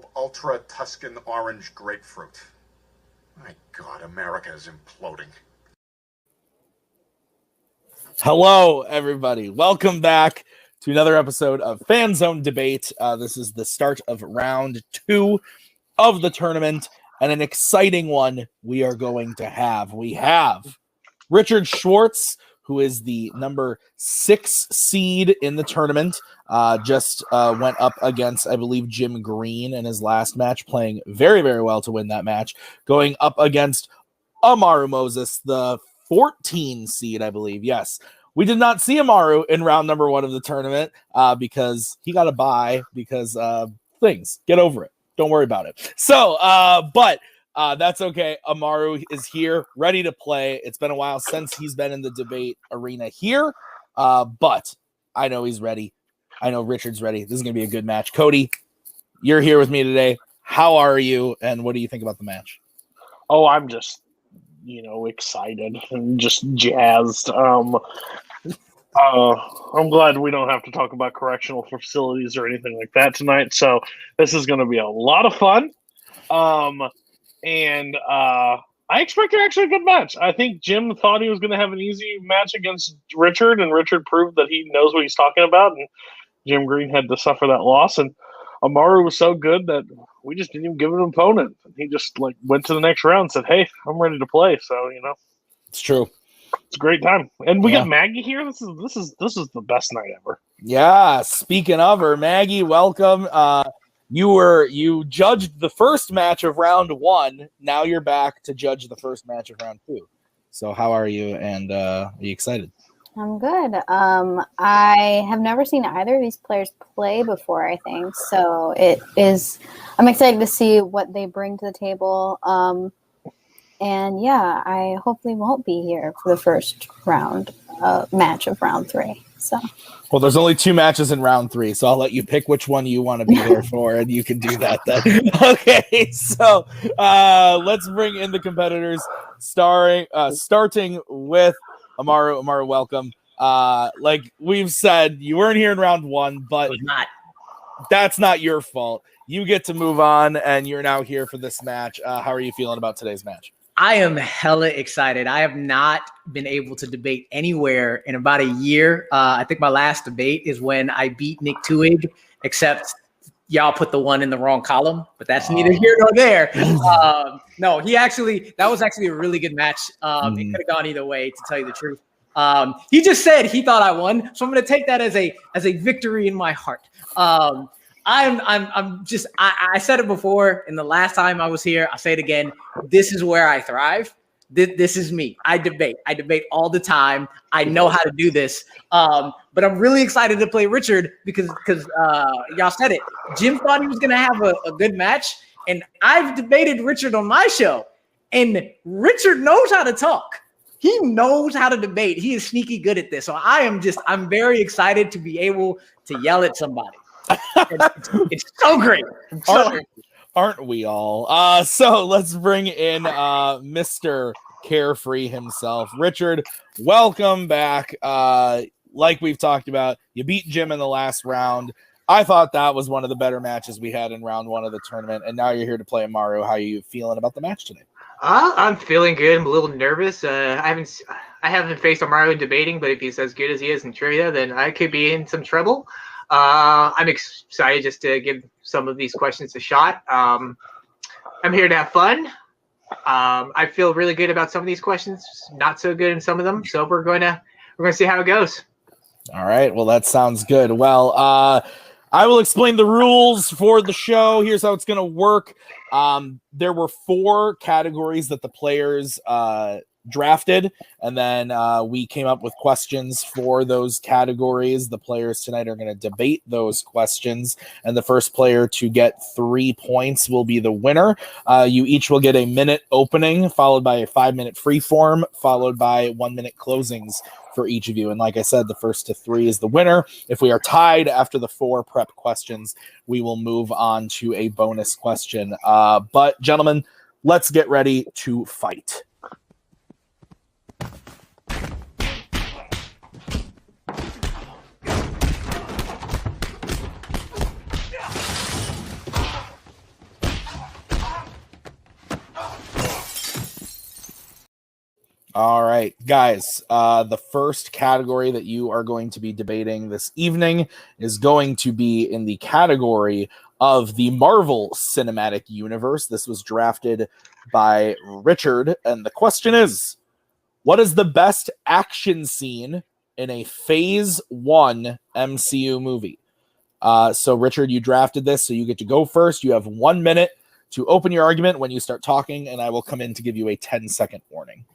Michelob Ultra Tuscan Orange Grapefruit. My God, America is imploding. Hello, everybody. Welcome back to another episode of Fanzone Debate. This is the start of round 2 of the tournament, and an exciting one we are going to have. We have Richard Schwartz, who is the number 6 seed in the tournament, just went up against, I believe, Jim Green in his last match, playing very, very well to win that match, going up against Amaru Moses, the 14 seed, I believe. Yes, we did not see Amaru in round number 1 of the tournament because he got a bye because things. Get over it. Don't worry about it. So, but that's okay. Amaru is here, ready to play. It's been a while since he's been in the debate arena here, but I know he's ready. I know Richard's ready. This is going to be a good match. Cody, you're here with me today. How are you, and what do you think about the match? Oh, I'm just, excited and just jazzed. I'm glad we don't have to talk about correctional facilities or anything like that tonight. So this is going to be a lot of fun. And I expect actually a good match. I think Jim thought he was going to have an easy match against Richard, and Richard proved that he knows what he's talking about. And Jim Green had to suffer that loss. And Amaru was so good that we just didn't even give him an opponent. He just went to the next round and said, "Hey, I'm ready to play." So it's true. It's a great time, and we got Maggie here. This is the best night ever. Yeah. Speaking of her, Maggie, welcome. You judged the first match of round 1. Now you're back to judge the first match of round 2. So how are you? And are you excited? I'm good. I have never seen either of these players play before, I think. So I'm excited to see what they bring to the table. And yeah, I hopefully won't be here for the first round match of round 3. So. Well, there's only 2 matches in round 3, so I'll let you pick which one you want to be there for, and you can do that then. Okay, so let's bring in the competitors, starting with Amaru. Amaru, welcome. Like we've said, you weren't here in round 1, but that's not your fault. You get to move on, and you're now here for this match. How are you feeling about today's match? I am hella excited. I have not been able to debate anywhere in about a year. I think my last debate is when I beat Nick Tuig, except y'all put the 1 in the wrong column, but that's neither here nor there. No, that was actually a really good match. It could have gone either way, to tell you the truth. He just said he thought I won, so I'm going to take that as a victory in my heart. I said it before, and the last time I was here, I'll say it again. This is where I thrive. This is me. I debate all the time. I know how to do this. But I'm really excited to play Richard because y'all said it. Jim thought he was going to have a good match, and I've debated Richard on my show, and Richard knows how to talk. He knows how to debate. He is sneaky good at this. So I'm very excited to be able to yell at somebody. It's so great. Aren't we all? So let's bring in Mr. Carefree himself. Richard, welcome back. Like we've talked about, you beat Jim in the last round. I thought that was one of the better matches we had in round 1 of the tournament, and now you're here to play Amaru. How are you feeling about the match today? I'm feeling good. I'm a little nervous. I haven't faced Amaru in debating, but if he's as good as he is in trivia, then I could be in some trouble. I'm excited just to give some of these questions a shot. I'm here to have fun. I feel really good about some of these questions, not so good in some of them. So we're going to see how it goes. All right. Well, that sounds good. Well, I will explain the rules for the show. Here's how it's going to work. There were 4 categories that the players drafted, and then we came up with questions for those categories. The players tonight are going to debate those questions, and the first player to get 3 points will be the winner. You each will get a minute opening, followed by a 5-minute free form, followed by 1-minute closings for each of you. And like I said, the first to 3 is the winner. If we are tied after the 4 prep questions, we will move on to a bonus question. But gentlemen, let's get ready to fight. All right, guys. The first category that you are going to be debating this evening is going to be in the category of the Marvel Cinematic Universe. This was drafted by Richard, and the question is, what is the best action scene in a Phase 1 MCU movie? So, Richard, you drafted this, so you get to go first. You have 1 minute to open your argument when you start talking, and I will come in to give you a 10-second warning.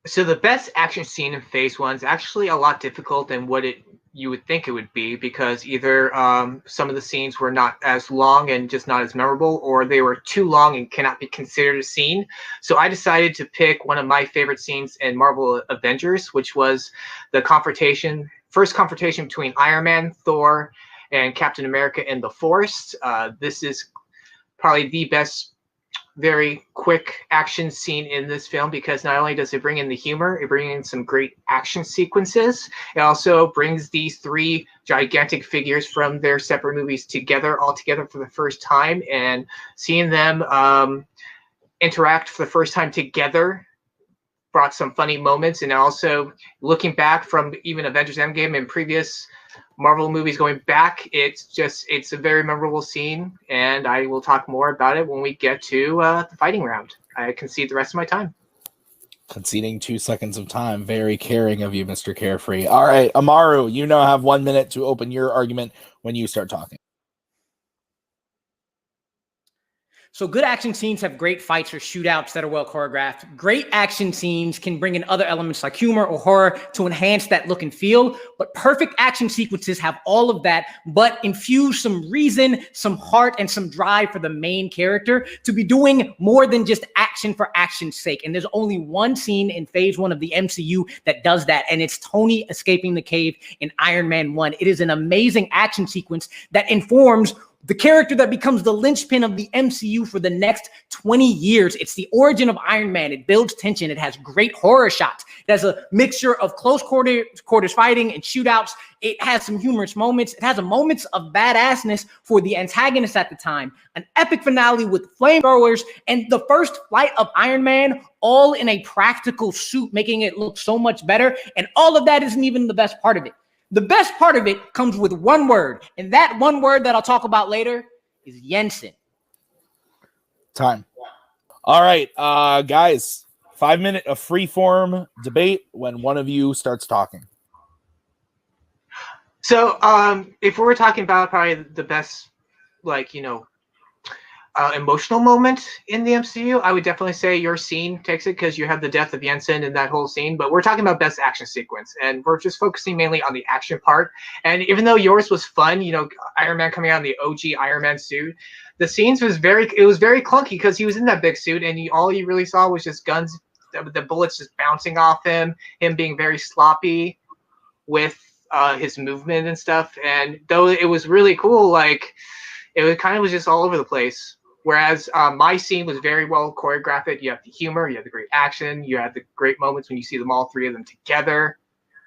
So the best action scene in Phase 1 is actually a lot difficult than what you would think it would be, because either some of the scenes were not as long and just not as memorable, or they were too long and cannot be considered a scene. So I decided to pick one of my favorite scenes in Marvel Avengers, which was the first confrontation between Iron Man, Thor, and Captain America in the forest. This is probably the best very quick action scene in this film, because not only does it bring in the humor, it brings in some great action sequences. It also brings these three gigantic figures from their separate movies all together for the first time, and seeing them interact for the first time together brought some funny moments. And also looking back from even Avengers Endgame and previous Marvel movies going back, it's a very memorable scene, and I will talk more about it when we get to the fighting round. I concede the rest of my time. Conceding 2 seconds of time. Very caring of you, Mr. Carefree. All right, Amaru, you now have 1 minute to open your argument when you start talking. So good action scenes have great fights or shootouts that are well choreographed. Great action scenes can bring in other elements like humor or horror to enhance that look and feel. But perfect action sequences have all of that, but infuse some reason, some heart, and some drive for the main character to be doing more than just action for action's sake. And there's only one scene in Phase 1 of the MCU that does that, and it's Tony escaping the cave in Iron Man 1. It is an amazing action sequence that informs the character that becomes the linchpin of the MCU for the next 20 years. It's the origin of Iron Man. It builds tension. It has great horror shots. It has a mixture of close quarters fighting and shootouts. It has some humorous moments. It has moments of badassness for the antagonist at the time. An epic finale with flamethrowers and the first flight of Iron Man, all in a practical suit, making it look so much better. And all of that isn't even the best part of it. The best part of it comes with one word, and that one word that I'll talk about later is Jensen. Time. All right, guys, 5 minute of free-form debate when one of you starts talking. So if we were talking about probably the best, emotional moment in the MCU, I would definitely say your scene takes it, because you have the death of Jensen in that whole scene. But we're talking about best action sequence, and we're just focusing mainly on the action part. And even though yours was fun, Iron Man coming out in the OG Iron Man suit, the scenes was very clunky, because he was in that big suit, and all you really saw was just guns, the bullets just bouncing off him being very sloppy with his movement and stuff. And though it was really cool, it kind of was just all over the place. Whereas my scene was very well choreographed. You have the humor, you have the great action, you have the great moments when you see all three of them together,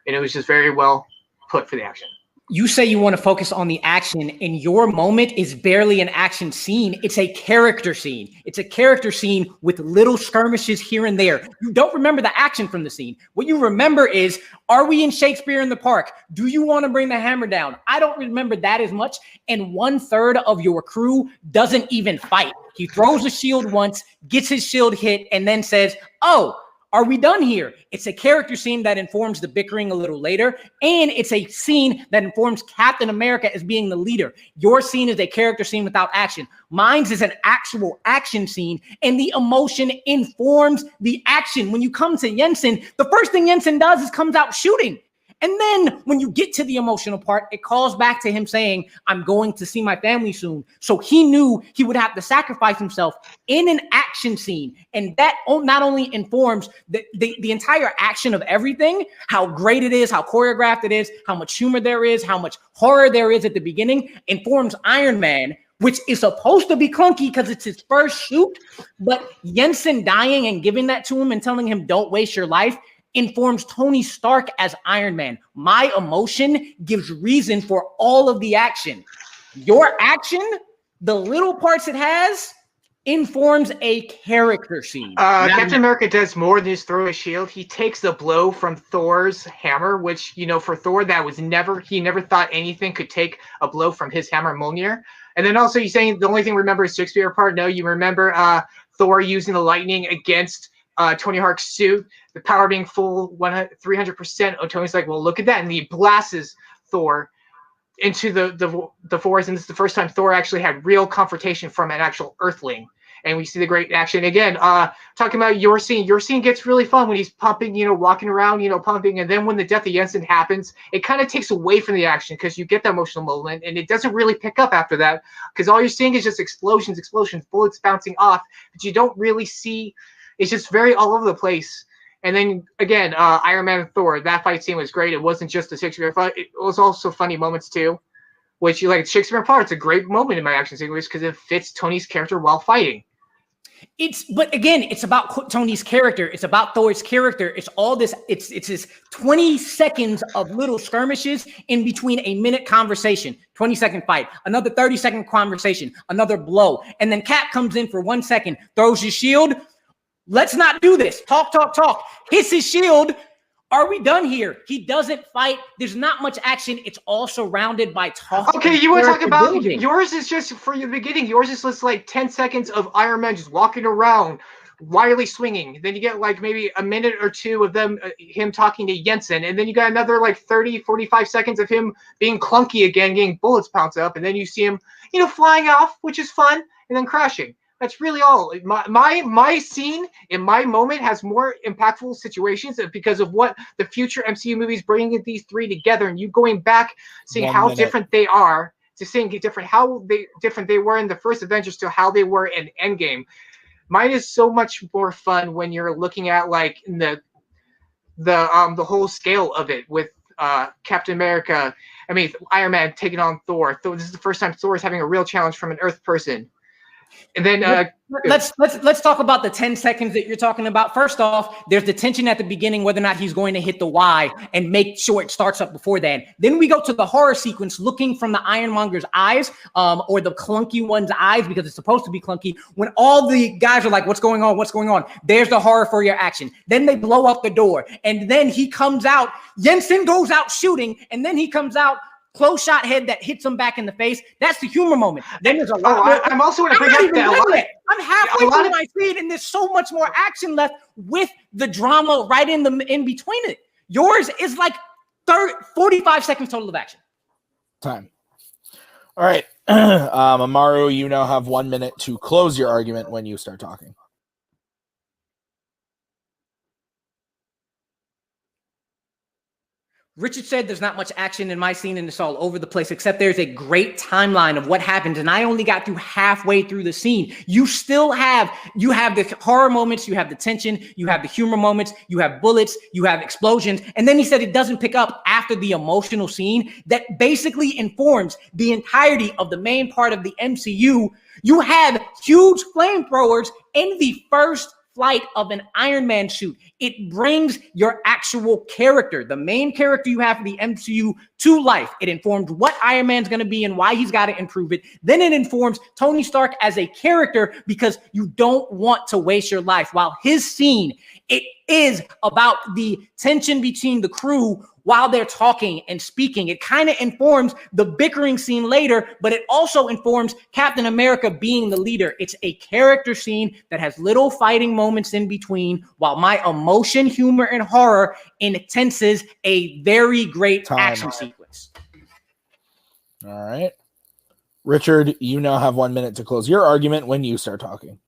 and it was just very well put for the action. You say you want to focus on the action, and your moment is barely an action scene. It's a character scene. It's a character scene with little skirmishes here and there. You don't remember the action from the scene. What you remember is, are we in Shakespeare in the Park? Do you want to bring the hammer down? I don't remember that as much. And 1/3 of your crew doesn't even fight. He throws a shield once, gets his shield hit, and then says, oh, are we done here? It's a character scene that informs the bickering a little later, and it's a scene that informs Captain America as being the leader. Your scene is a character scene without action. Mine's is an actual action scene, and the emotion informs the action. When you come to Jensen, the first thing Jensen does is comes out shooting. And then when you get to the emotional part, it calls back to him saying, I'm going to see my family soon. So he knew he would have to sacrifice himself in an action scene. And that not only informs the entire action of everything, how great it is, how choreographed it is, how much humor there is, how much horror there is at the beginning, informs Iron Man, which is supposed to be clunky because it's his first shoot. But Jensen dying and giving that to him and telling him, don't waste your life, informs Tony Stark as Iron Man. My emotion gives reason for all of the action. Your action, the little parts it has, informs a character scene. Captain America does more than just throw a shield. He takes the blow from Thor's hammer, which, for Thor, he never thought anything could take a blow from his hammer Mjolnir. And then also you're saying the only thing remember is Shakespeare part. No, you remember Thor using the lightning against Tony Hawk's suit, the power being full 300%. Oh, Tony's like, well, look at that. And he blasts Thor into the forest. And this is the first time Thor actually had real confrontation from an actual Earthling. And we see the great action again. Talking about your scene gets really fun when he's pumping, walking around, pumping. And then when the death of Jensen happens, it kind of takes away from the action because you get that emotional moment, and it doesn't really pick up after that because all you're seeing is just explosions, bullets bouncing off, but you don't really see. It's just very all over the place. And then again, Iron Man and Thor, that fight scene was great. It wasn't just a Shakespeare fight; it was also funny moments too. Which you like Shakespeare part. It's a great moment in my action sequence because it fits Tony's character while fighting. But again, it's about Tony's character. It's about Thor's character. It's all this. It's his 20 seconds of little skirmishes in between a minute conversation, 20-second fight, another 30-second conversation, another blow. And then Cap comes in for 1 second, throws his shield. Let's not do this. Talk. Hits his shield. Are we done here? He doesn't fight. There's not much action. It's all surrounded by talk. Okay, you want to talk about yours is just for the beginning. Yours is just like 10 seconds of Iron Man just walking around, wildly swinging. Then you get like maybe a minute or two of him talking to Jensen. And then you got another like 30, 45 seconds of him being clunky again, getting bullets bounced up. And then you see him, flying off, which is fun, and then crashing. That's really all. My scene in my moment has more impactful situations because of what the future MCU movies bringing these three together, and you going back, seeing how different they are, to seeing how different they were in the first Avengers to how they were in Endgame. Mine is so much more fun when you're looking at like the whole scale of it with Captain America. I mean, Iron Man taking on Thor. This is the first time Thor is having a real challenge from an Earth person. And then let's talk about the 10 seconds that you're talking about. First off, there's the tension at the beginning whether or not he's going to hit the Y and make sure it starts up before that. Then we go to the horror sequence looking from the Ironmonger's eyes, or the clunky one's eyes, because it's supposed to be clunky. When all the guys are like, what's going on? What's going on? There's the horror for your action. Then they blow up the door. And then he comes out. Jensen goes out shooting. And then he comes out. Close shot head that hits him back in the face. That's the humor moment. Then there's a lot. I'm also going to bring up that. I'm halfway through my feed, and there's so much more action left with the drama right in between it. Yours is like 45 seconds total of action. Time. All right, Amaru, you now have 1 minute to close your argument when you start talking. Richard said there's not much action in my scene and it's all over the place, except there's a great timeline of what happens. And I only got through halfway through the scene. You have the horror moments, you have the tension, you have the humor moments, you have bullets, you have explosions. And then he said it doesn't pick up after the emotional scene that basically informs the entirety of the main part of the MCU. You have huge flamethrowers in the first flight of an Iron Man suit. It brings your actual character, the main character you have for the MCU, to life. It informs what Iron Man's going to be and why he's got to improve it. Then it informs Tony Stark as a character because you don't want to waste your life. While his scene, it is about the tension between the crew while they're talking and speaking. It kind of informs the bickering scene later, but it also informs Captain America being the leader. It's a character scene that has little fighting moments in between, while my emotion, humor, and horror intenses a very great action sequence. All right. Richard, you now have 1 minute to close your argument when you start talking.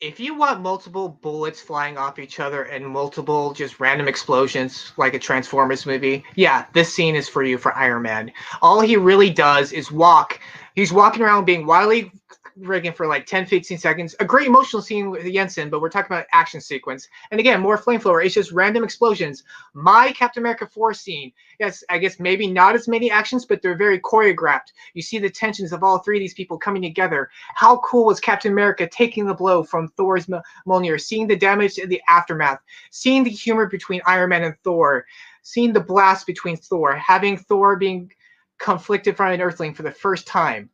If you want multiple bullets flying off each other and multiple just random explosions like a Transformers movie, yeah, this scene is for you for Iron Man. All he really does is walk. He's walking around being wildly rigging for like 10, 15 seconds. A great emotional scene with Jensen, but we're talking about action sequence. And again, more flamethrower. It's just random explosions. My Captain America 4 scene, yes, I guess maybe not as many actions, but they're very choreographed. You see the tensions of all three of these people coming together. How cool was Captain America taking the blow from Thor's Mjolnir, seeing the damage in the aftermath, seeing the humor between Iron Man and Thor, seeing the blast between Thor, having Thor being conflicted from an Earthling for the first time.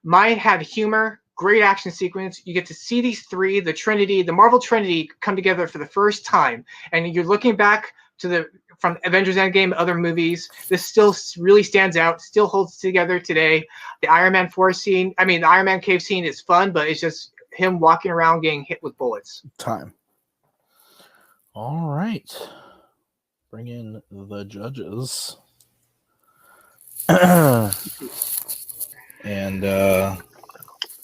Mine had humor, great action sequence. You get to see these three, the Trinity, the Marvel Trinity, come together for the first time. And you're looking back to from Avengers Endgame, other movies. This still really stands out, still holds together today. The Iron Man 4 scene, the Iron Man cave scene is fun, but it's just him walking around getting hit with bullets. Time. All right. Bring in the judges. And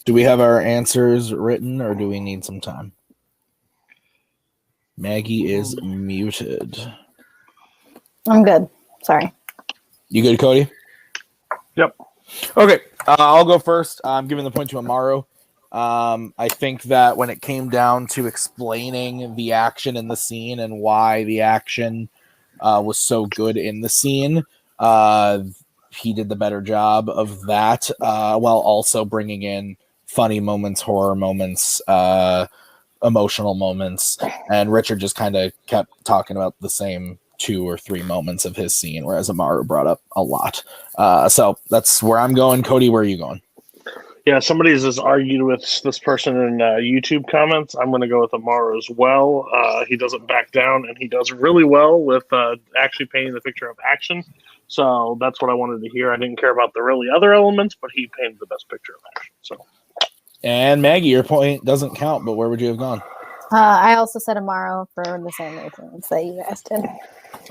do we have our answers written or do we need some time? Maggie is muted. I'm good. Sorry. You good, Cody? Yep. Okay. I'll go first. I'm giving the point to Amaru. I think that when it came down to explaining the action in the scene and why the action was so good in the scene, he did the better job of that, while also bringing in funny moments, horror moments, emotional moments, and Richard just kind of kept talking about the same 2 or 3 moments of his scene, whereas Amaru brought up a lot. So that's where I'm going. Cody, where are you going? Yeah, somebody's just argued with this person in YouTube comments. I'm going to go with Amaru as well. He doesn't back down, and he does really well with actually painting the picture of action. So that's what I wanted to hear. I didn't care about the really other elements, but he painted the best picture of action. So. And Maggie, your point doesn't count, but where would you have gone? I also said Amaru for the same reasons that you guys did.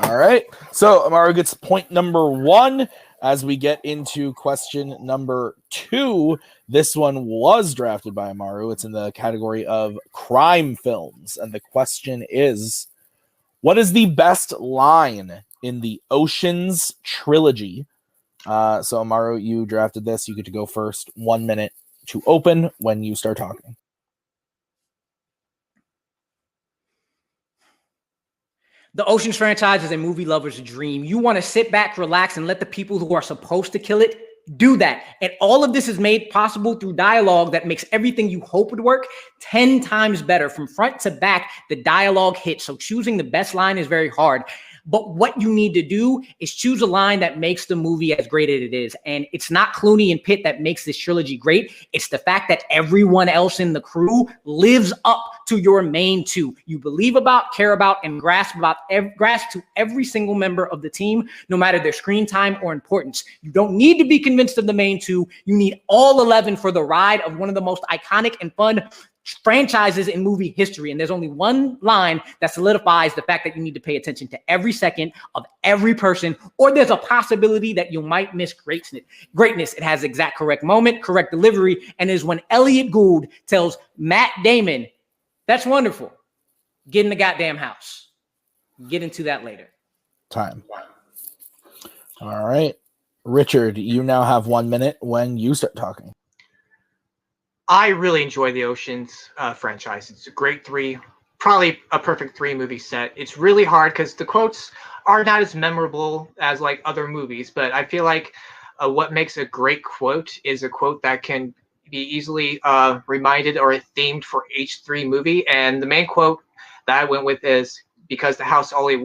All right. So Amaru gets point number 1 as we get into question number 2. This one was drafted by Amaru. It's in the category of crime films. And the question is, what is the best line in the Ocean's trilogy? So Amaru, you drafted this. You get to go first. 1 minute to open when you start talking. The Ocean's franchise is a movie lover's dream. You want to sit back, relax, and let the people who are supposed to kill it do that. And all of this is made possible through dialogue that makes everything you hope would work 10 times better. From front to back, the dialogue hits. So choosing the best line is very hard. But what you need to do is choose a line that makes the movie as great as it is. And it's not Clooney and Pitt that makes this trilogy great. It's the fact that everyone else in the crew lives up to your main 2. You believe about, care about, and grasp to every single member of the team, no matter their screen time or importance. You don't need to be convinced of the main 2. You need all 11 for the ride of one of the most iconic and fun franchises in movie history. And there's only one line that solidifies the fact that you need to pay attention to every second of every person, or there's a possibility that you might miss greatness. It has exact correct moment, correct delivery, and is when Elliot Gould tells Matt Damon, "That's wonderful. Get in the goddamn house." Get into that later. Time. All right. Richard, you now have 1 minute when you start talking. I really enjoy the Ocean's franchise. It's a great 3, probably a perfect 3-movie set. It's really hard because the quotes are not as memorable as like other movies, but I feel like what makes a great quote is a quote that can be easily reminded or themed for each 3 movie. And the main quote that I went with is, "Because the house always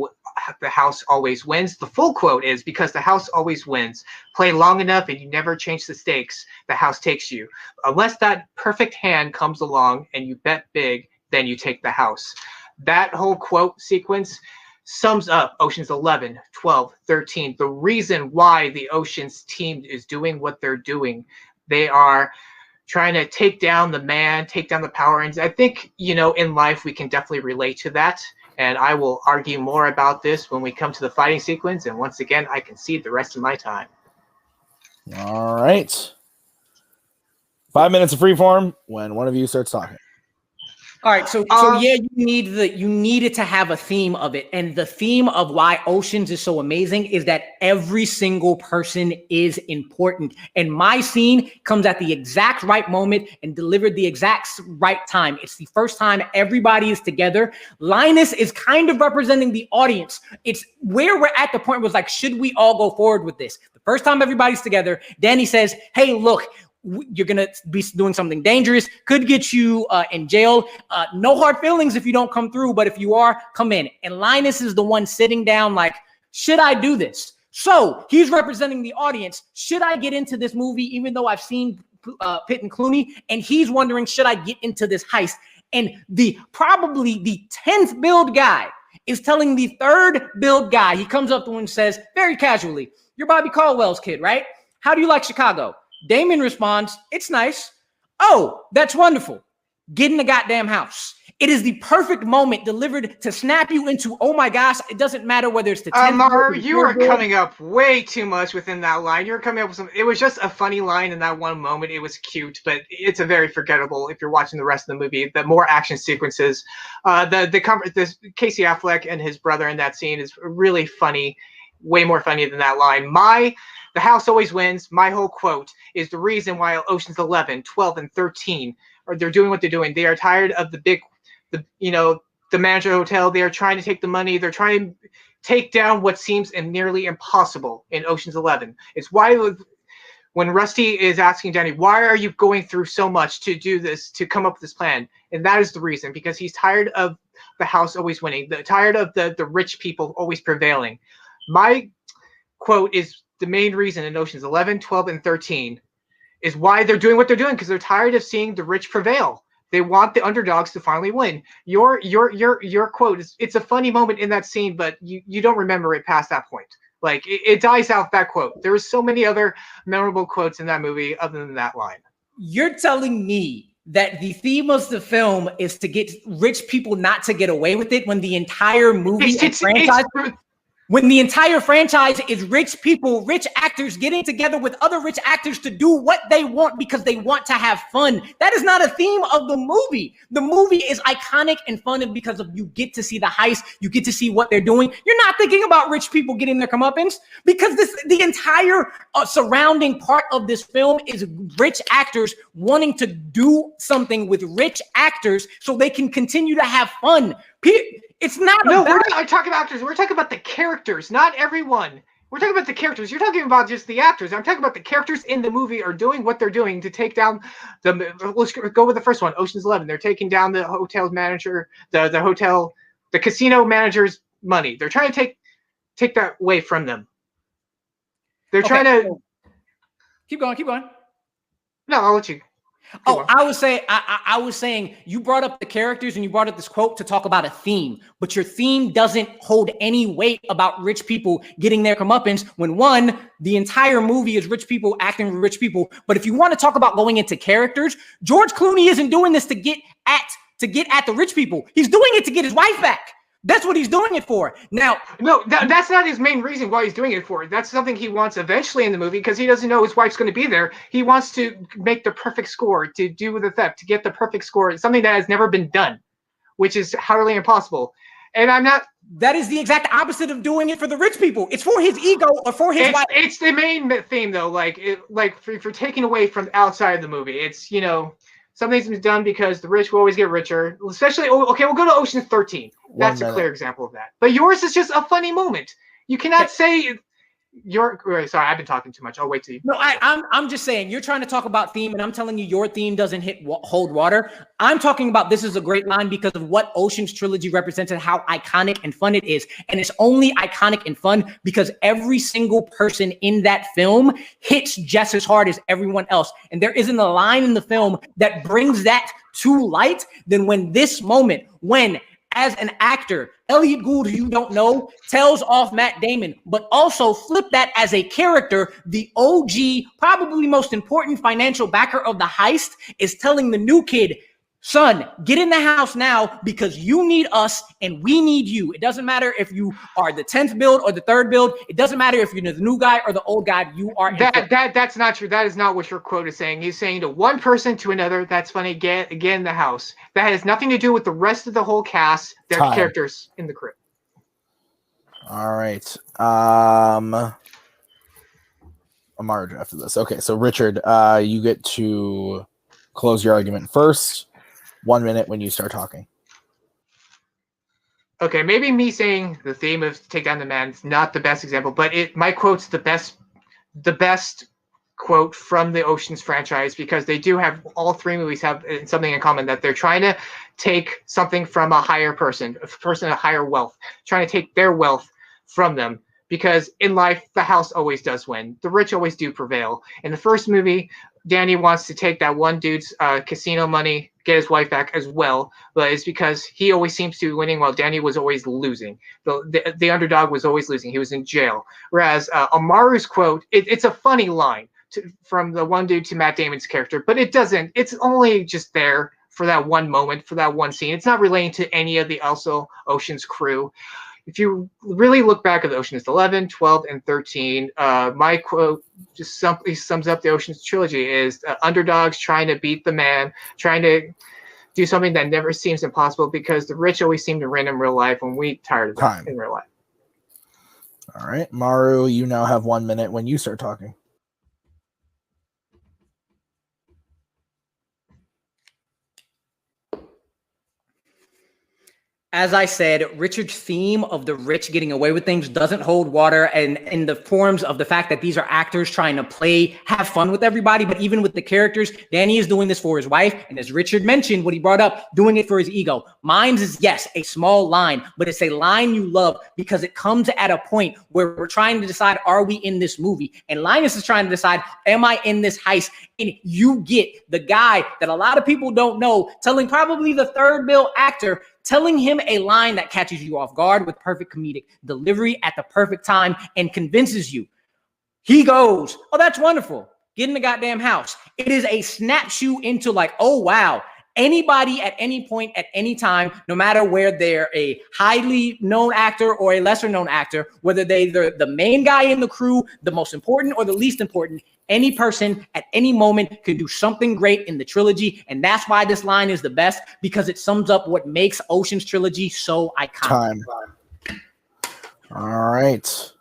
wins." The full quote is, "Because the house always wins. Play long enough and you never change the stakes. The house takes you. Unless that perfect hand comes along and you bet big, then you take the house." That whole quote sequence sums up Ocean's 11, 12, 13. The reason why the Ocean's team is doing what they're doing. They are trying to take down the man, take down the power. And I think, in life, we can definitely relate to that. And I will argue more about this when we come to the fighting sequence. And once again, I concede the rest of my time. All right. 5 minutes of freeform when one of you starts talking. All right, so yeah, you needed to have a theme of it, and the theme of why Oceans is so amazing is that every single person is important, and my scene comes at the exact right moment and delivered the exact right time. It's the first time everybody is together. Linus is kind of representing the audience. It's where we're at the point where it's like, should we all go forward with this? The first time everybody's together, Danny says, "Hey, look, you're going to be doing something dangerous, could get you in jail. No hard feelings if you don't come through, but if you are, come in." And Linus is the one sitting down like, should I do this? So he's representing the audience. Should I get into this movie even though I've seen Pitt and Clooney, and he's wondering, should I get into this heist? And probably the 10th build guy is telling the 3rd build guy, he comes up to him and says, very casually, "You're Bobby Caldwell's kid, right? How do you like Chicago?" Damon responds, "It's nice." "Oh, that's wonderful. Get in the goddamn house." It is the perfect moment delivered to snap you into, oh my gosh, it doesn't matter whether it's the 10th Amaru, you are coming up way too much within that line. You're coming up with it was just a funny line in that one moment. It was cute, but it's a very forgettable if you're watching the rest of the movie. The more action sequences, the Casey Affleck and his brother in that scene is really funny, way more funny than that line. The house always wins. My whole quote is the reason why Ocean's 11, 12, and 13 they're doing what they're doing. They are tired of the manager hotel. They are trying to take the money. They're trying to take down what seems nearly impossible in Ocean's 11. It's why when Rusty is asking Danny, "Why are you going through so much to do this, to come up with this plan?" And that is the reason, because he's tired of the house always winning, tired of the rich people always prevailing. My quote is the main reason in Ocean's 11, 12, and 13 is why they're doing what they're doing, because they're tired of seeing the rich prevail. They want the underdogs to finally win. Your quote is, it's a funny moment in that scene, but you don't remember it past that point. Like it dies out, that quote. There are so many other memorable quotes in that movie other than that line. You're telling me that the theme of the film is to get rich people not to get away with it, when the entire movie when the entire franchise is rich people, rich actors getting together with other rich actors to do what they want because they want to have fun. That is not a theme of the movie. The movie is iconic and fun because of you get to see the heist, you get to see what they're doing. You're not thinking about rich people getting their comeuppance, because the entire surrounding part of this film is rich actors wanting to do something with rich actors so they can continue to have fun. It's not. No, we're not talking about actors. We're talking about the characters, not everyone. We're talking about the characters. You're talking about just the actors. I'm talking about the characters in the movie are doing what they're doing to take down let's go with the first one, Ocean's 11. They're taking down the hotel's manager, the casino manager's money. They're trying to take that away from them. They're trying to keep going. No, I'll let you. I was saying you brought up the characters and you brought up this quote to talk about a theme, but your theme doesn't hold any weight about rich people getting their comeuppance when, one, the entire movie is rich people acting with rich people. But if you want to talk about going into characters, George Clooney isn't doing this to get at the rich people. He's doing it to get his wife back. That's what he's doing it for. Now, no, that's not his main reason why he's doing it for. That's something he wants eventually in the movie, because he doesn't know his wife's going to be there. He wants to make the perfect score, to do the theft, to get the perfect score, something that has never been done, which is utterly impossible. And I'm not. That is the exact opposite of doing it for the rich people. It's for his ego or for his wife. It's the main theme, though. Like for taking away from outside of the movie, it's something's been done because the rich will always get richer. Especially, okay, we'll go to Ocean's 13. That's a clear example of that. But yours is just a funny moment. You cannot say sorry, I've been talking too much. I'll wait till you. No, I'm just saying, you're trying to talk about theme, and I'm telling you your theme doesn't hold water. I'm talking about this is a great line because of what Ocean's trilogy represents and how iconic and fun it is. And it's only iconic and fun because every single person in that film hits just as hard as everyone else. And there isn't a line in the film that brings that to light than when as an actor, Elliot Gould, who you don't know, tells off Matt Damon, but also flip that as a character. The OG, probably most important financial backer of the heist, is telling the new kid, "Son, get in the house now because you need us and we need you. It doesn't matter if you are the 10th build or the 3rd build. It doesn't matter if you're the new guy or the old guy. You are." That's not true. That is not what your quote is saying. He's saying to one person to another, "That's funny, get in the house." That has nothing to do with the rest of the whole cast. Their characters in the crew. All right. Amaru after this. Okay, so Richard, you get to close your argument first. 1 minute when you start talking. Okay, maybe me saying the theme of Take Down the Man is not the best example, but my quote's the best quote from the Ocean's franchise, because they do have, all three movies have something in common, that they're trying to take something from a person of higher wealth, trying to take their wealth from them. Because in life, the house always does win. The rich always do prevail. In the first movie, Danny wants to take that one dude's casino money, get his wife back as well, but it's because he always seems to be winning while Danny was always losing. The underdog was always losing. He was in jail. Whereas Amaru's quote, it's a funny line from the one dude to Matt Damon's character, but it's only just there for that one moment, for that one scene. It's not relating to any of the also Ocean's crew. If you really look back at the Ocean's 11, 12, and 13, my quote just simply sums up the Ocean's trilogy is underdogs trying to beat the man, trying to do something that never seems impossible because the rich always seem to win in real life when we tired of that in real life. All right, Maru, you now have 1 minute when you start talking. As I said, Richard's theme of the rich getting away with things doesn't hold water, and in the forms of the fact that these are actors trying to play, have fun with everybody, but even with the characters, Danny is doing this for his wife, and as Richard mentioned, what he brought up, doing it for his ego. Mine's is, yes, a small line, but it's a line you love because it comes at a point where we're trying to decide, are we in this movie? And Linus is trying to decide, am I in this heist? And you get the guy that a lot of people don't know telling probably the third bill actor, telling him a line that catches you off guard with perfect comedic delivery at the perfect time and convinces you. He goes, oh, that's wonderful. Get in the goddamn house. It is a snapshot into like, oh, wow. Anybody at any point, at any time, no matter where they're a highly known actor or a lesser known actor, whether they're the main guy in the crew, the most important or the least important, any person at any moment could do something great in the trilogy. And that's why this line is the best, because it sums up what makes Ocean's trilogy so iconic. Time. All right.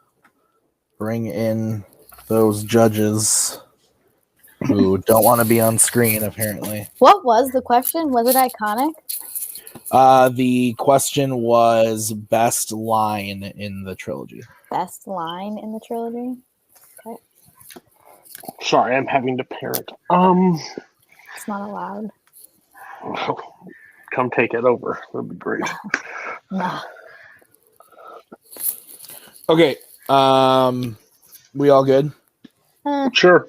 Bring in those judges who don't want to be on screen, apparently. What was the question? Was it iconic? The question was best line in the trilogy. Best line in the trilogy? Okay. Sorry, I'm having to parent. It's not allowed. Come take it over. That'd be great. No. Okay. We all good? Sure.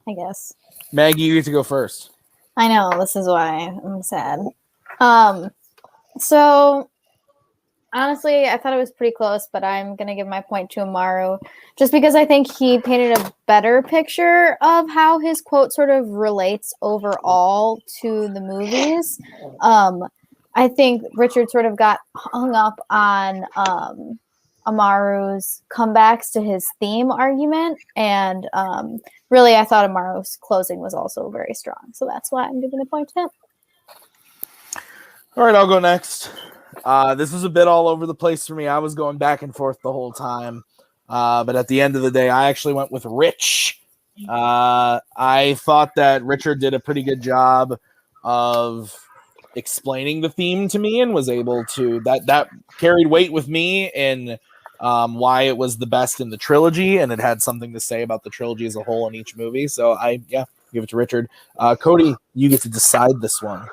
I guess. Maggie, you get to go first. I know, this is why I'm sad. So honestly, I thought it was pretty close, but I'm gonna give my point to Amaru just because I think he painted a better picture of how his quote sort of relates overall to the movies. I think Richard sort of got hung up on Amaru's comebacks to his theme argument, and really I thought Amaru's closing was also very strong, so that's why I'm giving the point to him. All right, I'll go next. This was a bit all over the place for me. I was going back and forth the whole time, but at the end of the day, I actually went with Rich. I thought that Richard did a pretty good job of explaining the theme to me and was able to that carried weight with me in why it was the best in the trilogy, and it had something to say about the trilogy as a whole in each movie. So give it to Richard. Cody, you get to decide this one.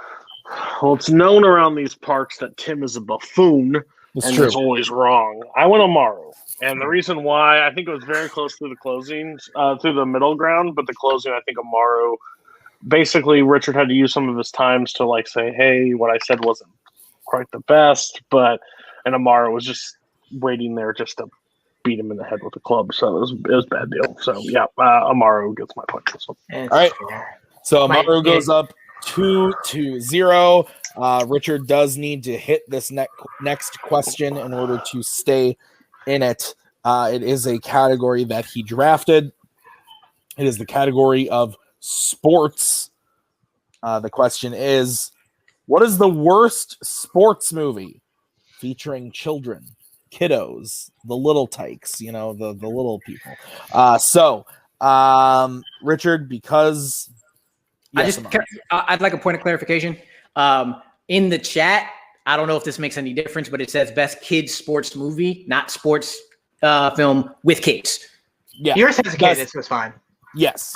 Well, it's known around these parks that Tim is a buffoon and is always wrong. I went Amaru, and the reason why, I think it was very close through the closings, through the middle ground, but the closing, I think Amaru, basically Richard had to use some of his times to like say, hey, what I said wasn't quite the best, and Amaru was just waiting there just to beat him in the head with a club. So it was a bad deal. So yeah, Amaru gets my point. All right. So Amaru goes up 2-0. Richard does need to hit this next question in order to stay in it. It is a category that he drafted. It is the category of sports. The question is, what is the worst sports movie featuring children, kiddos, the little tykes, the little people? Richard, because I'd like a point of clarification. In the chat, I don't know if this makes any difference, but it says best kids sports movie, not sports film with kids. Yeah, yours has a kid. This was fine. Yes,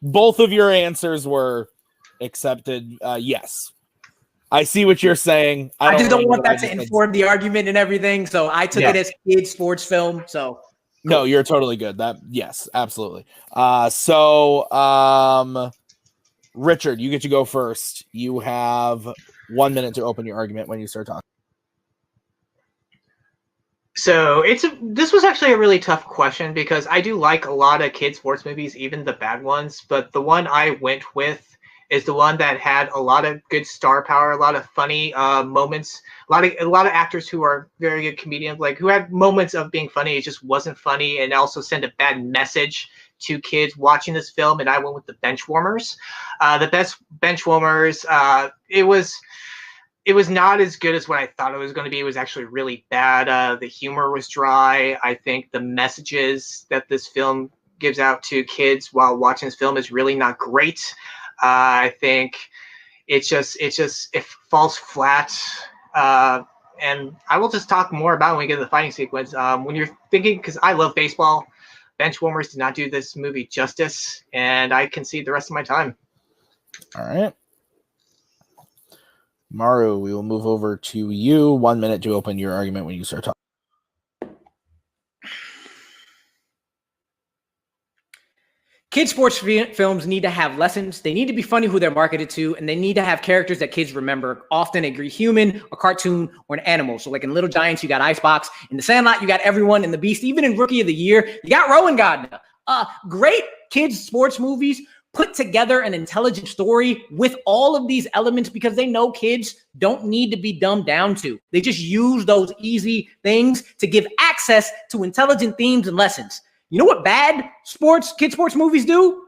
both of your answers were accepted. Yes, I see what you're saying. I just don't want that to inform the argument and everything, so I took it as kids sports film. So No, you're totally good. Yes, absolutely. Richard, you get to go first. You have 1 minute to open your argument when you start talking. So this was actually a really tough question because I do like a lot of kid sports movies, even the bad ones. But the one I went with is the one that had a lot of good star power, a lot of funny moments, a lot of actors who are very good comedians, like who had moments of being funny. It just wasn't funny, and also sent a bad message to kids watching this film. And I went with the Benchwarmers. The best Benchwarmers. It was not as good as what I thought it was going to be. It was actually really bad. The humor was dry. I think the messages that this film gives out to kids while watching this film is really not great. I think it falls flat. And I will just talk more about it when we get to the fighting sequence. When you're thinking, because I love baseball, Benchwarmers did not do this movie justice, and I concede the rest of my time. All right. Maru, we will move over to you. 1 minute to open your argument when you start talking. Kid sports films need to have lessons. They need to be funny who they're marketed to, and they need to have characters that kids remember. Often a human, a cartoon, or an animal. So like in Little Giants, you got Icebox. In The Sandlot, you got everyone. In The Beast, even in Rookie of the Year, you got Rowan Gardner. Great kids sports movies put together an intelligent story with all of these elements because they know kids don't need to be dumbed down to. They just use those easy things to give access to intelligent themes and lessons. You know what bad kid sports movies do?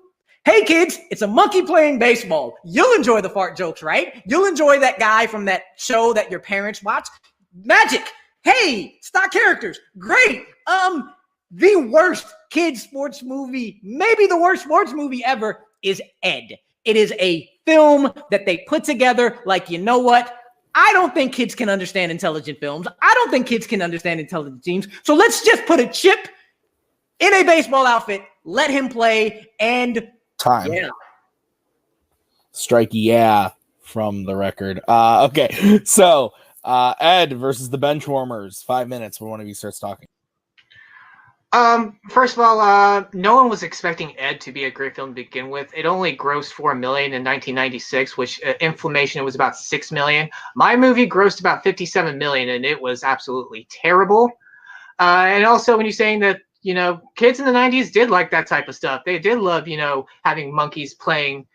Hey kids, it's a monkey playing baseball. You'll enjoy the fart jokes, right? You'll enjoy that guy from that show that your parents watch. Magic. Hey, stock characters. Great. The worst kid sports movie, maybe the worst sports movie ever, is Ed. It is a film that they put together like, you know what? I don't think kids can understand intelligent films. I don't think kids can understand intelligent teams. So let's just put a chip in a baseball outfit, let him play, and time. Yeah. Strike yeah from the record. Okay, so Ed versus the Benchwarmers. 5 minutes when one of you starts talking. First of all, no one was expecting Ed to be a great film to begin with. It only grossed $4 million in 1996, which Inflammation was about $6 million. My movie grossed about $57 million, and it was absolutely terrible. And also, when you're saying that, you know, kids in the 90s did like that type of stuff. They did love, you know, having monkeys playing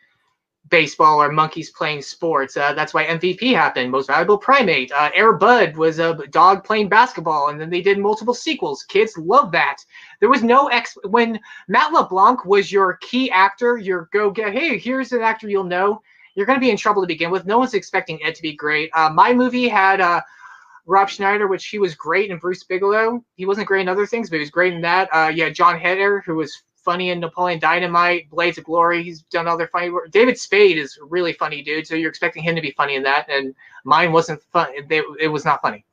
baseball or monkeys playing sports. That's why MVP happened, Most Valuable Primate. Air Bud was a dog playing basketball, and then they did multiple sequels. Kids love that. There was no when Matt LeBlanc was your key actor, hey, here's an actor you'll know. You're going to be in trouble to begin with. No one's expecting Ed to be great. My movie had Rob Schneider, which he was great in Bruce Bigelow. He wasn't great in other things, but he was great in that. John Heder, who was funny in Napoleon Dynamite, Blades of Glory. He's done other funny work. David Spade is a really funny dude, so you're expecting him to be funny in that, and mine wasn't fun. It was not funny.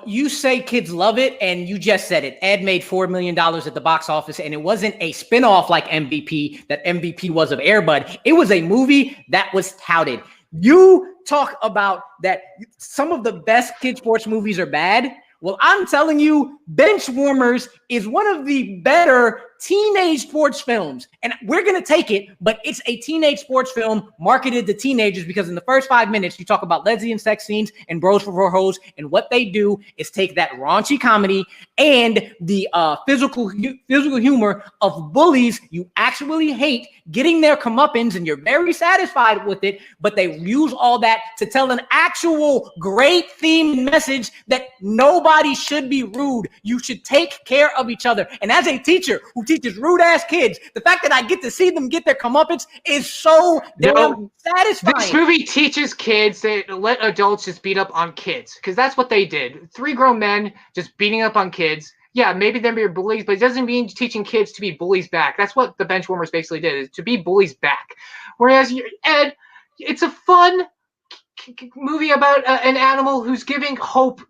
You say kids love it, and you just said it. Ed made $4 million at the box office, and it wasn't a spinoff like MVP that MVP was of Air Bud. It was a movie that was touted. You talk about that some of the best kid sports movies are bad. Well, I'm telling you, Benchwarmers is one of the better teenage sports films. And we're going to take it, but it's a teenage sports film marketed to teenagers because in the first 5 minutes, you talk about lesbian sex scenes and bros for hoes. And what they do is take that raunchy comedy and the physical humor of bullies you actually hate getting their comeuppance, and you're very satisfied with it, but they use all that to tell an actual great theme message that nobody should be rude. You should take care of each other. And as a teacher who teaches rude-ass kids, the fact that I get to see them get their comeuppance is so damn satisfying. This movie teaches kids to let adults just beat up on kids, because that's what they did. 3 grown men just beating up on kids. Yeah, maybe they're bullies, but it doesn't mean teaching kids to be bullies back. That's what the Benchwarmers basically did, is to be bullies back. Whereas Ed, it's a fun movie about an animal who's giving hope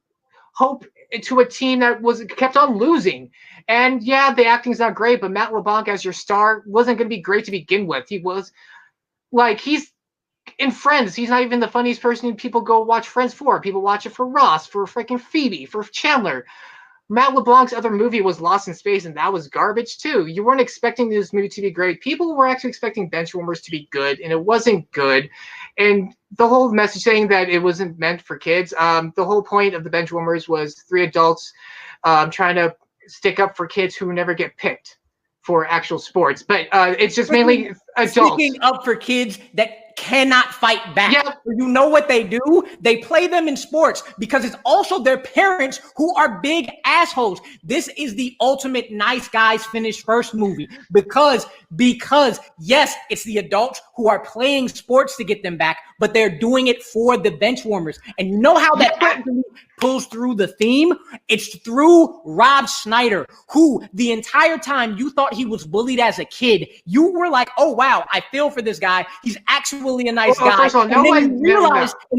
to a team that kept on losing. And yeah, the acting's not great, but Matt LeBlanc as your star wasn't going to be great to begin with. He was like, he's in Friends. He's not even the funniest person people go watch Friends for. People watch it for Ross, for freaking Phoebe, for Chandler. Matt LeBlanc's other movie was Lost in Space, and that was garbage too. You weren't expecting this movie to be great. People were actually expecting Benchwarmers to be good, and it wasn't good. And the whole message saying that it wasn't meant for kids. The whole point of the Benchwarmers was 3 adults trying to stick up for kids who never get picked for actual sports. But it's just mainly adults. Sticking up for kids that cannot fight back. Yeah. You know what they do? They play them in sports because it's also their parents who are big assholes. This is the ultimate nice guys finish first movie because yes, it's the adults who are playing sports to get them back, but they're doing it for the Benchwarmers. And you know how that actually pulls through the theme? It's through Rob Schneider, who the entire time you thought he was bullied as a kid, you were like, oh wow, I feel for this guy. He's actually a nice guy. First of all, and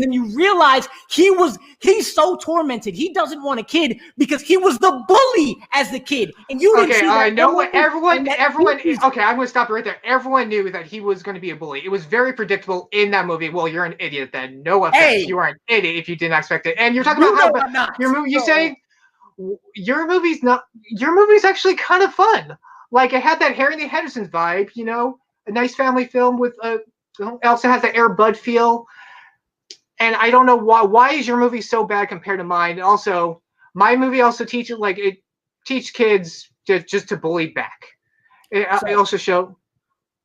then you realize he's so tormented. He doesn't want a kid because he was the bully as the kid. And you didn't see that. I know what everyone okay, I'm gonna stop right there. Everyone knew that he was gonna be a bully. It was very predictable in that movie. Well, you're an idiot then. No offense. Hey. You are an idiot if you didn't expect it. And you're talking about how your movie your movie's actually kind of fun. Like it had that Harry and the Hendersons vibe, you know, a nice family film with also has the Air Bud feel. And I don't know why is your movie so bad compared to mine. And also, my movie also teaches teach kids just to bully back. It also show.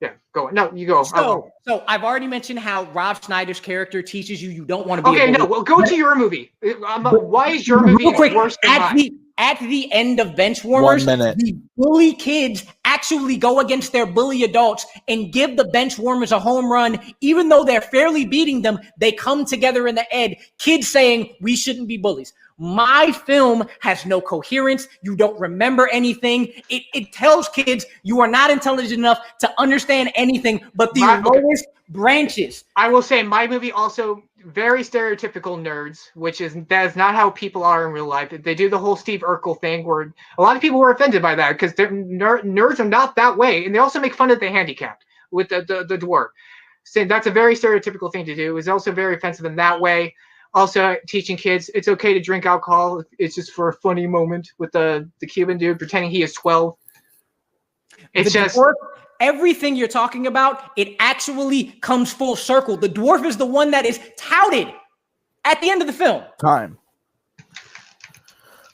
Yeah, go on. No, you go. So I've already mentioned how Rob Schneider's character teaches you don't want to be. Okay, no. Well, go to your movie. Why is your movie worse than mine? At the end of Benchwarmers, the bully kids actually go against their bully adults and give the Benchwarmers a home run. Even though they're fairly beating them, they come together in the end. Kids saying, we shouldn't be bullies. My film has no coherence. You don't remember anything. It tells kids you are not intelligent enough to understand anything but the lowest branches. I will say my movie also very stereotypical nerds, that is not how people are in real life. They do the whole Steve Urkel thing where a lot of people were offended by that because nerds are not that way. And they also make fun of the handicapped with the dwarf. So that's a very stereotypical thing to do. It's also very offensive in that way. Also teaching kids it's okay to drink alcohol. It's just for a funny moment with the Cuban dude pretending he is 12. It's just everything you're talking about, it actually comes full circle. The dwarf is the one that is touted at the end of the film. Time.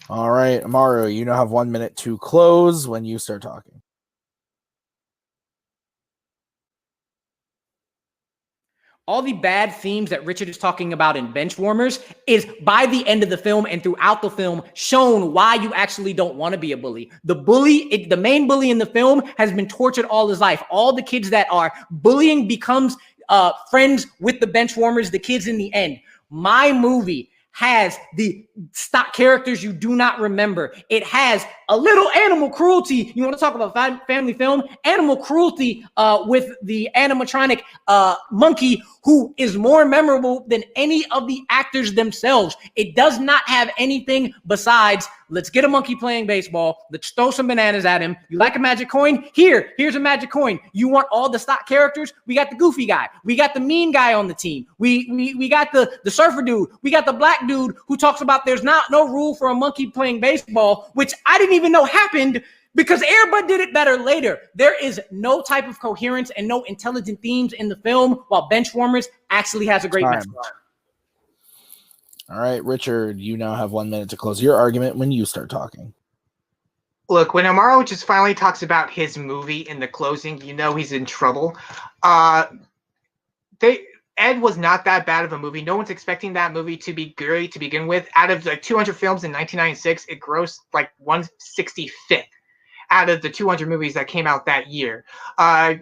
All right, Amaru, you now have 1 minute to close when you start talking. All the bad themes that Richard is talking about in Benchwarmers is by the end of the film and throughout the film shown why you actually don't want to be a bully. The main bully in the film has been tortured all his life. All the kids that are bullying becomes friends with the Benchwarmers, the kids in the end. My movie has the stock characters you do not remember. It has a little animal cruelty. You want to talk about family film? Animal cruelty with the animatronic monkey who is more memorable than any of the actors themselves. It does not have anything besides, let's get a monkey playing baseball. Let's throw some bananas at him. You like a magic coin? Here's a magic coin. You want all the stock characters? We got the goofy guy. We got the mean guy on the team. We got the surfer dude. We got the black dude who talks about there's no rule for a monkey playing baseball, which I didn't even know happened because Air Bud did it better later. There is no type of coherence and no intelligent themes in the film, while Benchwarmers actually has a great message. All right, Richard, you now have 1 minute to close your argument when you start talking. Look, when Amaru just finally talks about his movie in the closing, you know he's in trouble. Ed was not that bad of a movie. No one's expecting that movie to be great to begin with. Out of like 200 films in 1996, it grossed like 165th out of the 200 movies that came out that year. I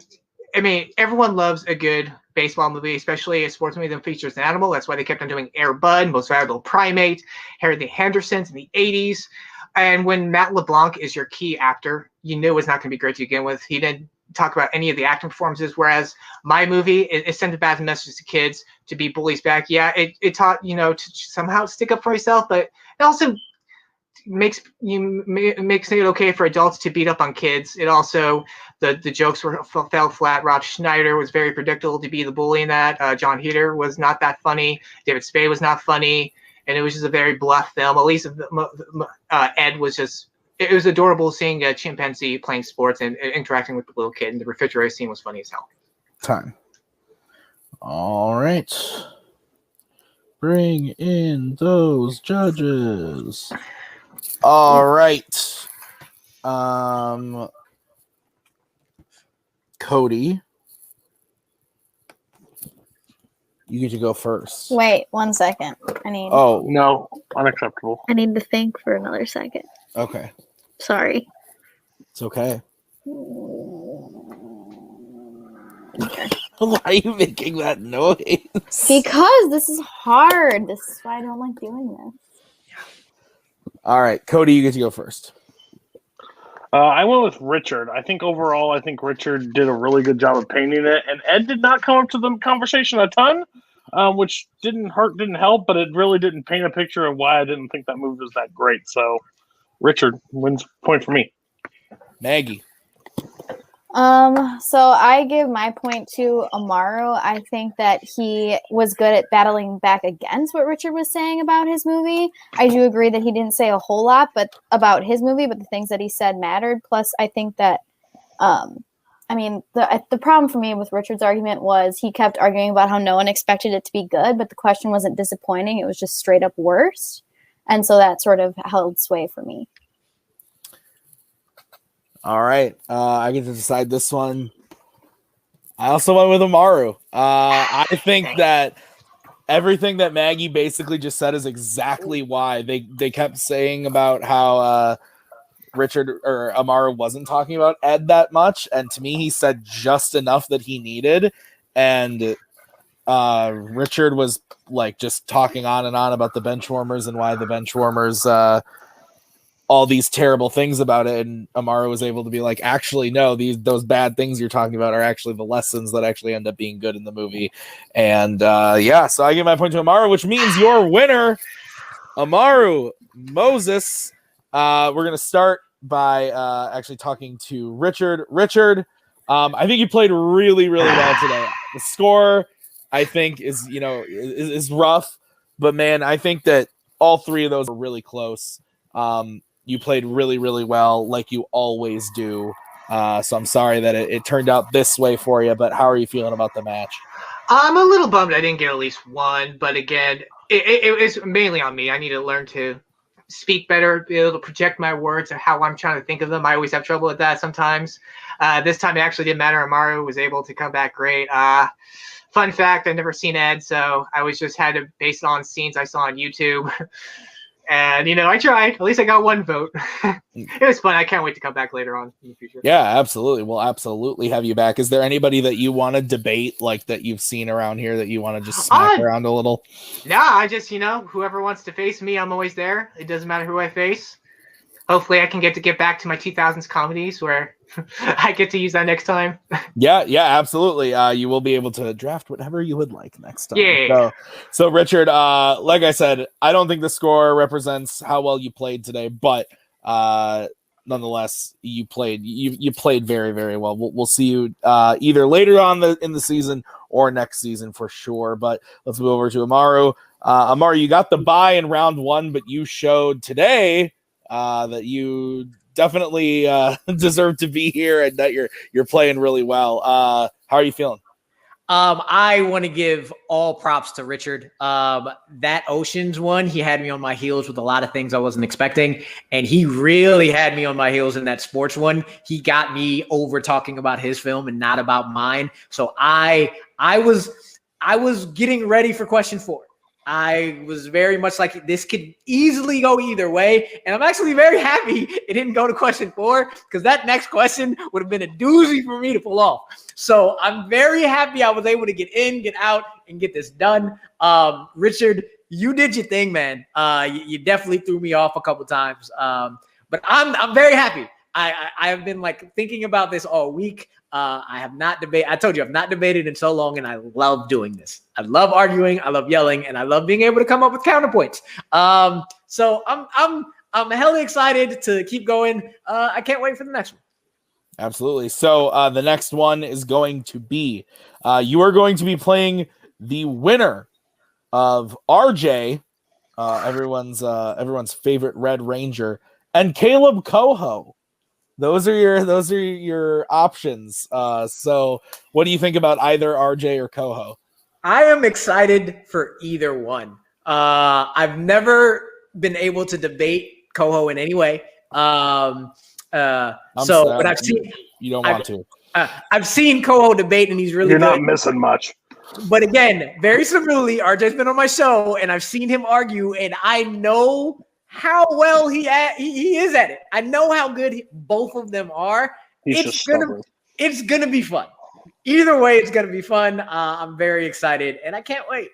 mean, everyone loves a good baseball movie, especially a sports movie that features an animal. That's why they kept on doing Air Bud, Most Valuable Primate, Harry the Hendersons in the 80s. And when Matt LeBlanc is your key actor, you knew it was not going to be great to begin with. He didn't talk about any of the acting performances, whereas my movie, it sent a bad message to kids to be bullies back. Yeah, it taught, to somehow stick up for yourself, but it also makes it okay for adults to beat up on kids. It also, the jokes fell flat. Rob Schneider was very predictable to be the bully in that. John Heder was not that funny. David Spade was not funny. and it was just a very bluff film. At least Ed was just. It was adorable seeing a chimpanzee playing sports and interacting with the little kid, and the refrigerator scene was funny as hell. Time. All right. Bring in those judges. All right. Cody, you get to go first. Wait 1 second. Oh, No, unacceptable. I need to think for another second. okay. Sorry. It's okay. Okay. Why are you making that noise? Because this is hard. This is why I don't like doing this. All right, Cody, you get to go first. I went with Richard. I think overall, Richard did a really good job of painting it, and Ed did not come up to the conversation a ton, which didn't help, but it really didn't paint a picture of why I didn't think that movie was that great. So, Richard wins point for me. Maggie. So I give my point to Amaru. I think that he was good at battling back against what Richard was saying about his movie. I do agree that he didn't say a whole lot about his movie, but the things that he said mattered. Plus, I think that, the problem for me with Richard's argument was he kept arguing about how no one expected it to be good, but the question wasn't disappointing. It was just straight up worse. And so that sort of held sway for me. All right. I get to decide this one. I also went with Amaru. I think that everything that Maggie basically just said is exactly why they kept saying about how Richard or Amaru wasn't talking about Ed that much. And to me, he said just enough that he needed. And Richard was like just talking on and on about the bench warmers and why the bench warmers all these terrible things about it, and Amaru was able to be like, actually, no, those bad things you're talking about are actually the lessons that actually end up being good in the movie. And so I give my point to Amaru, which means your winner, Amaru Moses. We're gonna start by actually talking to Richard. Richard, I think you played really, really well today. The score, I think, is rough, but man, I think that all three of those were really close. You played really, really well, like you always do. So I'm sorry that it turned out this way for you, but how are you feeling about the match? I'm a little bummed I didn't get at least one, but again, it's mainly on me. I need to learn to speak better, be able to project my words and how I'm trying to think of them. I always have trouble with that sometimes. This time it actually didn't matter. Amaru was able to come back great. Fun fact, I've never seen Ed, so I was just had to base it on scenes I saw on YouTube. And, I tried. At least I got one vote. It was fun. I can't wait to come back later on in the future. Yeah, absolutely. We'll absolutely have you back. Is there anybody that you want to debate, like that you've seen around here that you want to just smack around a little? No, I just, whoever wants to face me, I'm always there. It doesn't matter who I face. Hopefully I can get back to my 2000s comedies where I get to use that next time. Yeah, absolutely. You will be able to draft whatever you would like next time. Yeah. So Richard, like I said, I don't think the score represents how well you played today, but nonetheless, you played very, very well. We'll see you either later on in the season or next season for sure. But let's move over to Amaru. Amaru, you got the bye in round one, but you showed today that you definitely deserve to be here and that you're playing really well. How are you feeling? I want to give all props to Richard. That Oceans one, he had me on my heels with a lot of things I wasn't expecting. And he really had me on my heels in that sports one. He got me over talking about his film and not about mine. So I was getting ready for question 4. I was very much like this could easily go either way. And I'm actually very happy it didn't go to question 4 because that next question would have been a doozy for me to pull off. So I'm very happy I was able to get in, get out, and get this done. Richard, you did your thing, man. You definitely threw me off a couple times. But I'm very happy. I have been like thinking about this all week. I told you I've not debated in so long, and I love doing this. I love arguing, I love yelling, and I love being able to come up with counterpoints. So I'm hella excited to keep going. I can't wait for the next one. Absolutely. So the next one is going to be you are going to be playing the winner of RJ everyone's favorite Red Ranger, and Caleb Coho. Those are your options. So what do you think about either RJ or Coho? I am excited for either one. I've never been able to debate Coho in any way. But I've seen you don't want to. I've seen Coho debate, and he's really You're good. not missing much. But again, very similarly, RJ's been on my show, and I've seen him argue, and I know how well he is at it. I know how good both of them are. It's gonna be fun. Either way, it's gonna be fun. I'm very excited, and I can't wait.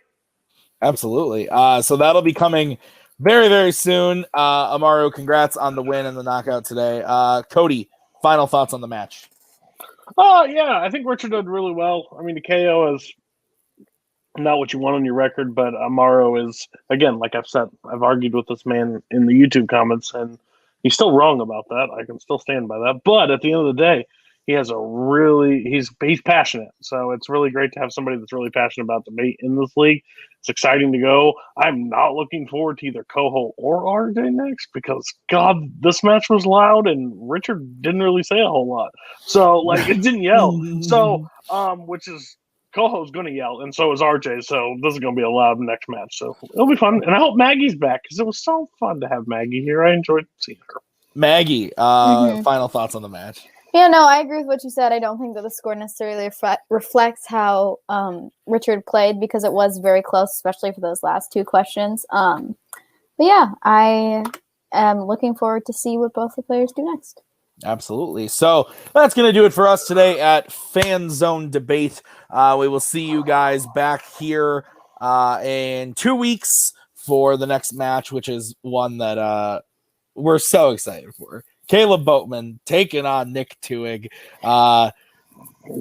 Absolutely. So that'll be coming very, very soon. Amaru, congrats on the win and the knockout today. Cody, final thoughts on the match. Yeah, I think Richard did really well. I mean, the KO is not what you want on your record, but Amaru is, again, like I've said, I've argued with this man in the YouTube comments, and he's still wrong about that. I can still stand by that. But at the end of the day, he has he's passionate. So it's really great to have somebody that's really passionate about debate in this league. It's exciting to go. I'm not looking forward to either Coho or RJ next because, God, this match was loud and Richard didn't really say a whole lot. So, like, it didn't yell. So, which is, Coho's going to yell, and so is RJ. So this is going to be a loud next match. So it'll be fun. And I hope Maggie's back because it was so fun to have Maggie here. I enjoyed seeing her. Maggie, final thoughts on the match. Yeah, no, I agree with what you said. I don't think that the score necessarily reflects how Richard played because it was very close, especially for those last two questions. But yeah, I am looking forward to see what both the players do next. Absolutely. So that's going to do it for us today at Fanzone Debate. We will see you guys back here in 2 weeks for the next match, which is one that we're so excited for. Caleb Boatman taking on Nick Tuig.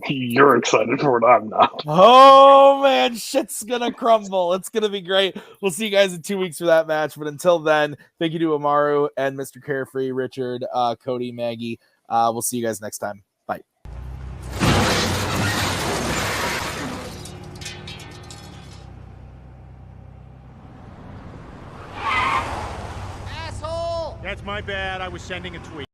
You're excited for it. I'm not. Oh, man, shit's going to crumble. It's going to be great. We'll see you guys in 2 weeks for that match. But until then, thank you to Amaru and Mr. Carefree, Richard, Cody, Maggie. We'll see you guys next time. Bye. That's my bad. I was sending a tweet.